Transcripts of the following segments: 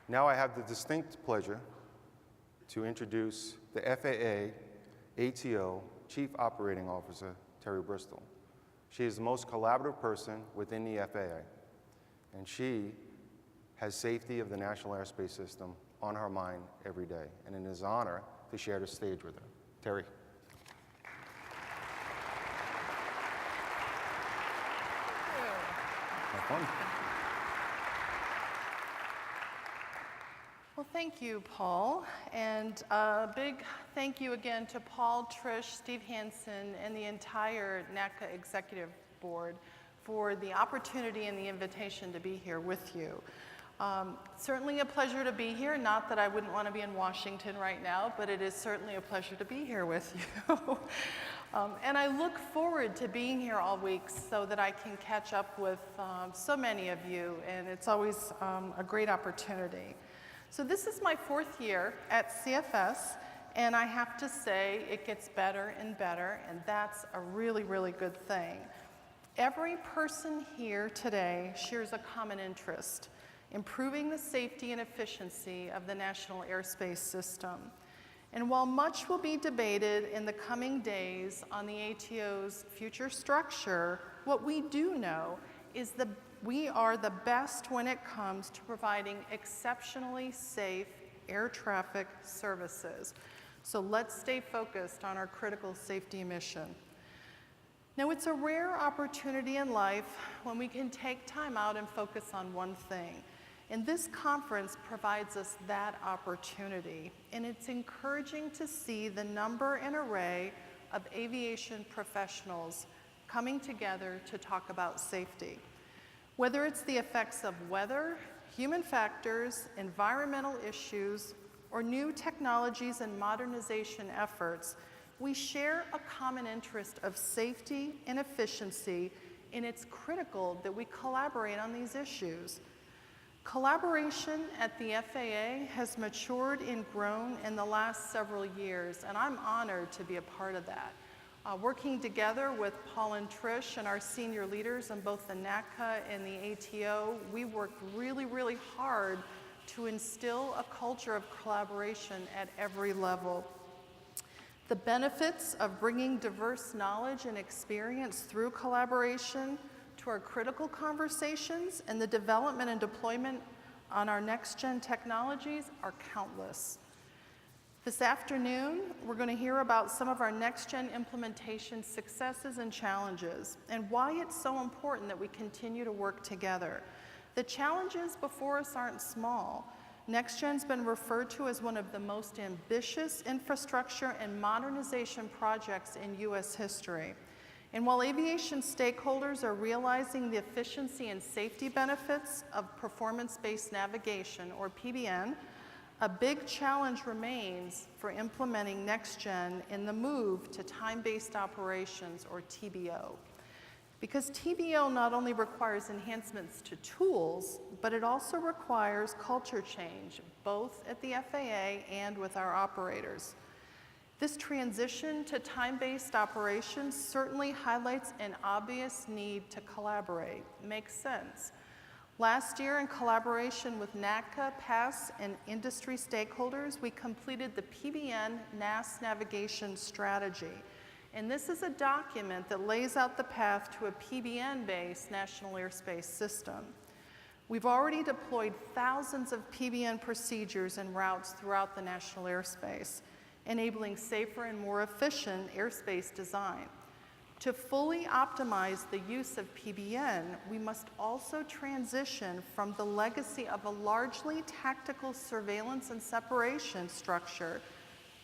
Now I have the distinct pleasure to introduce the FAA ATO Chief Operating Officer, Teri Bristol. She is the most collaborative person within the FAA, and she has safety of the National Airspace System on her mind every day, and it is an honor to share the stage with her. Teri. Have fun. Well, thank you, Paul, and a big thank you again to Paul, Trish, Steve Hansen, and the entire NACA Executive Board for the opportunity and the invitation to be here with you. Certainly a pleasure to be here, not that I wouldn't want to be in Washington right now, but it is certainly a pleasure to be here with you. And I look forward to being here all week so that I can catch up with so many of you, and it's always a great opportunity. So this is my 4th year at CFS, and I have to say it gets better and better, and that's a really, really good thing. Every person here today shares a common interest: improving the safety and efficiency of the National Airspace System. And while much will be debated in the coming days on the ATO's future structure, what we do know is that we are the best when it comes to providing exceptionally safe air traffic services. So let's stay focused on our critical safety mission. Now, it's a rare opportunity in life when we can take time out and focus on one thing. And this conference provides us that opportunity. And it's encouraging to see the number and array of aviation professionals coming together to talk about safety. Whether it's the effects of weather, human factors, environmental issues, or new technologies and modernization efforts, we share a common interest of safety and efficiency, and it's critical that we collaborate on these issues. Collaboration at the FAA has matured and grown in the last several years, and I'm honored to be a part of that. Working together with Paul and Trish and our senior leaders in both the NACA and the ATO, we worked really, really hard to instill a culture of collaboration at every level. The benefits of bringing diverse knowledge and experience through collaboration to our critical conversations and the development and deployment on our next-gen technologies are countless. This afternoon, we're going to hear about some of our next-gen implementation successes and challenges, and why it's so important that we continue to work together. The challenges before us aren't small. NextGen's been referred to as one of the most ambitious infrastructure and modernization projects in U.S. history. And while aviation stakeholders are realizing the efficiency and safety benefits of performance-based navigation, or PBN, a big challenge remains for implementing NextGen in the move to time-based operations, or TBO. Because TBO not only requires enhancements to tools, but it also requires culture change, both at the FAA and with our operators. This transition to time-based operations certainly highlights an obvious need to collaborate. Makes sense. Last year, in collaboration with NACA, PAS, and industry stakeholders, we completed the PBN NAS navigation strategy. And this is a document that lays out the path to a PBN-based National Airspace System. We've already deployed thousands of PBN procedures and routes throughout the national airspace, enabling safer and more efficient airspace design. To fully optimize the use of PBN, we must also transition from the legacy of a largely tactical surveillance and separation structure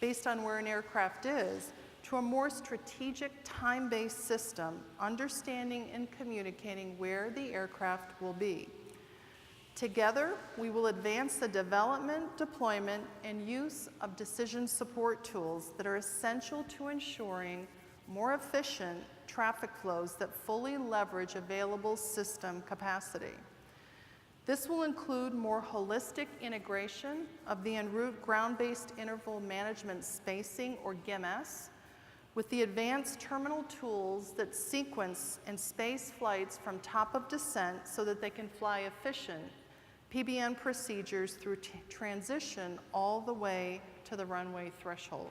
based on where an aircraft is, to a more strategic time-based system, understanding and communicating where the aircraft will be. Together, we will advance the development, deployment, and use of decision support tools that are essential to ensuring more efficient traffic flows that fully leverage available system capacity. This will include more holistic integration of the en route ground-based interval management spacing, or GIMS, with the advanced terminal tools that sequence and space flights from top of descent so that they can fly efficient PBN procedures through transition all the way to the runway threshold.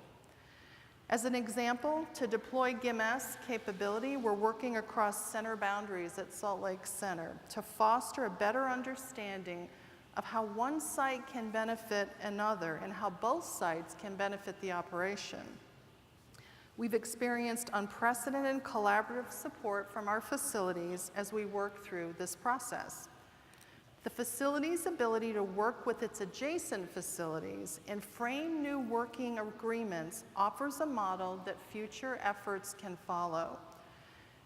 As an example, to deploy GIMS capability, we're working across center boundaries at Salt Lake Center to foster a better understanding of how one site can benefit another and how both sites can benefit the operation. We've experienced unprecedented collaborative support from our facilities as we work through this process. The facility's ability to work with its adjacent facilities and frame new working agreements offers a model that future efforts can follow.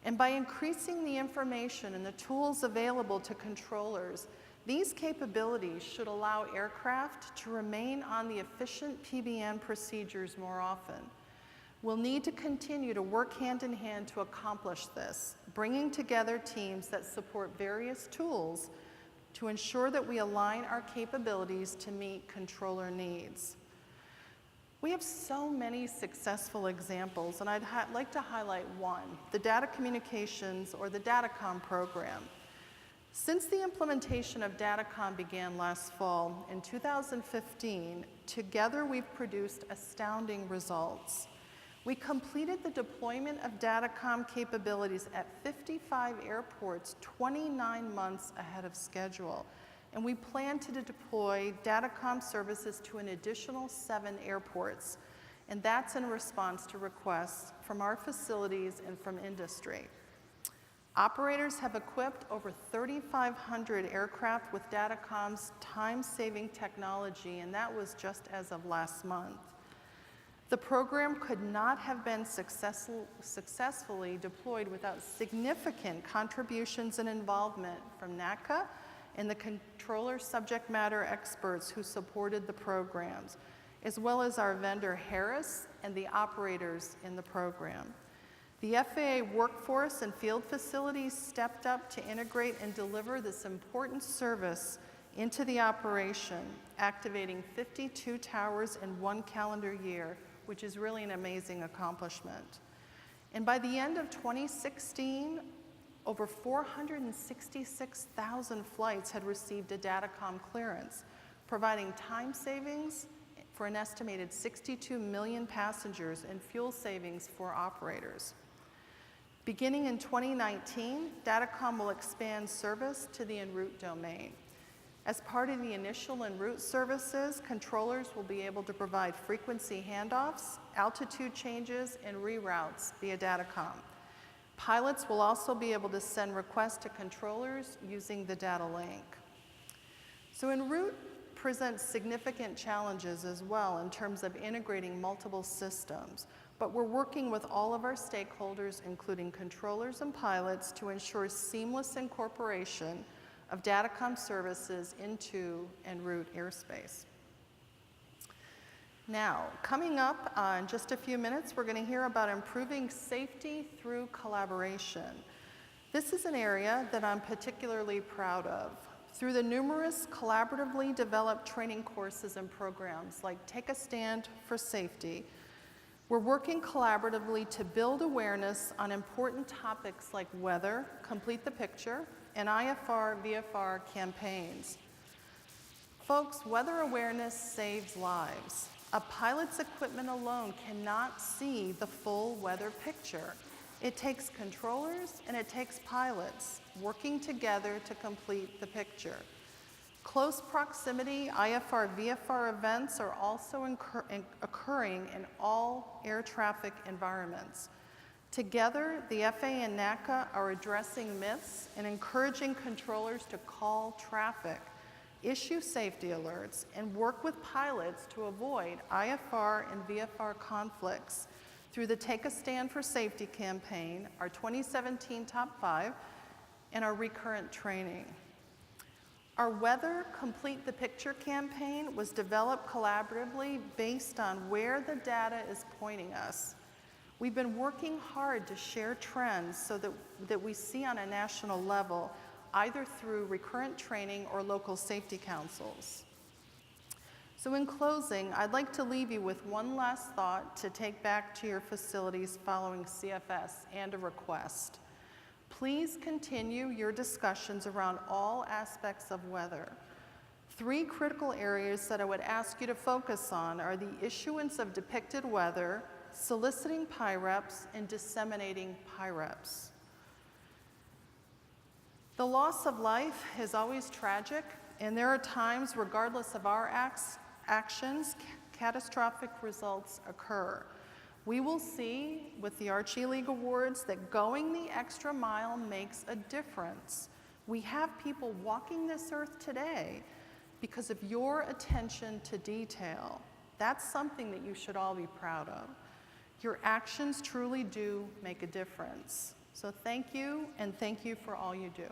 And by increasing the information and the tools available to controllers, these capabilities should allow aircraft to remain on the efficient PBN procedures more often. We'll need to continue to work hand in hand to accomplish this, bringing together teams that support various tools to ensure that we align our capabilities to meet controller needs. We have so many successful examples, and I'd like to highlight one, the data communications or the Datacom program. Since the implementation of Datacom began last fall in 2015, together we've produced astounding results. We completed the deployment of Datacom capabilities at 55 airports 29 months ahead of schedule. And we plan to deploy Datacom services to an additional 7 airports. And that's in response to requests from our facilities and from industry. Operators have equipped over 3,500 aircraft with Datacom's time-saving technology, and that was just as of last month. The program could not have been successfully deployed without significant contributions and involvement from NACA and the controller subject matter experts who supported the programs, as well as our vendor Harris and the operators in the program. The FAA workforce and field facilities stepped up to integrate and deliver this important service into the operation, activating 52 towers in 1 calendar year, which is really an amazing accomplishment. And by the end of 2016, over 466,000 flights had received a Datacom clearance, providing time savings for an estimated 62 million passengers and fuel savings for operators. Beginning in 2019, Datacom will expand service to the en route domain. As part of the initial en route services, controllers will be able to provide frequency handoffs, altitude changes, and reroutes via Datacom. Pilots will also be able to send requests to controllers using the data link. So en route presents significant challenges as well in terms of integrating multiple systems, but we're working with all of our stakeholders, including controllers and pilots, to ensure seamless incorporation of Datacom services into en route airspace. Now, coming up in just a few minutes, we're going to hear about improving safety through collaboration. This is an area that I'm particularly proud of. Through the numerous collaboratively developed training courses and programs like Take a Stand for Safety, we're working collaboratively to build awareness on important topics like weather, complete the picture, and IFR, VFR campaigns. Folks, weather awareness saves lives. A pilot's equipment alone cannot see the full weather picture. It takes controllers and it takes pilots working together to complete the picture. Close proximity IFR, VFR events are also occurring in all air traffic environments. Together, the FAA and NACA are addressing myths and encouraging controllers to call traffic, issue safety alerts, and work with pilots to avoid IFR and VFR conflicts through the Take a Stand for Safety campaign, our 2017 Top 5, and our recurrent training. Our Weather Complete the Picture campaign was developed collaboratively based on where the data is pointing us. We've been working hard to share trends so that we see on a national level, either through recurrent training or local safety councils. So in closing, I'd like to leave you with one last thought to take back to your facilities following CFS and a request. Please continue your discussions around all aspects of weather. 3 critical areas that I would ask you to focus on are the issuance of depicted weather, soliciting PIREPs, and disseminating PIREPs. The loss of life is always tragic, and there are times, regardless of our actions, catastrophic results occur. We will see with the Archie League Awards that going the extra mile makes a difference. We have people walking this earth today because of your attention to detail. That's something that you should all be proud of. Your actions truly do make a difference. So thank you, and thank you for all you do.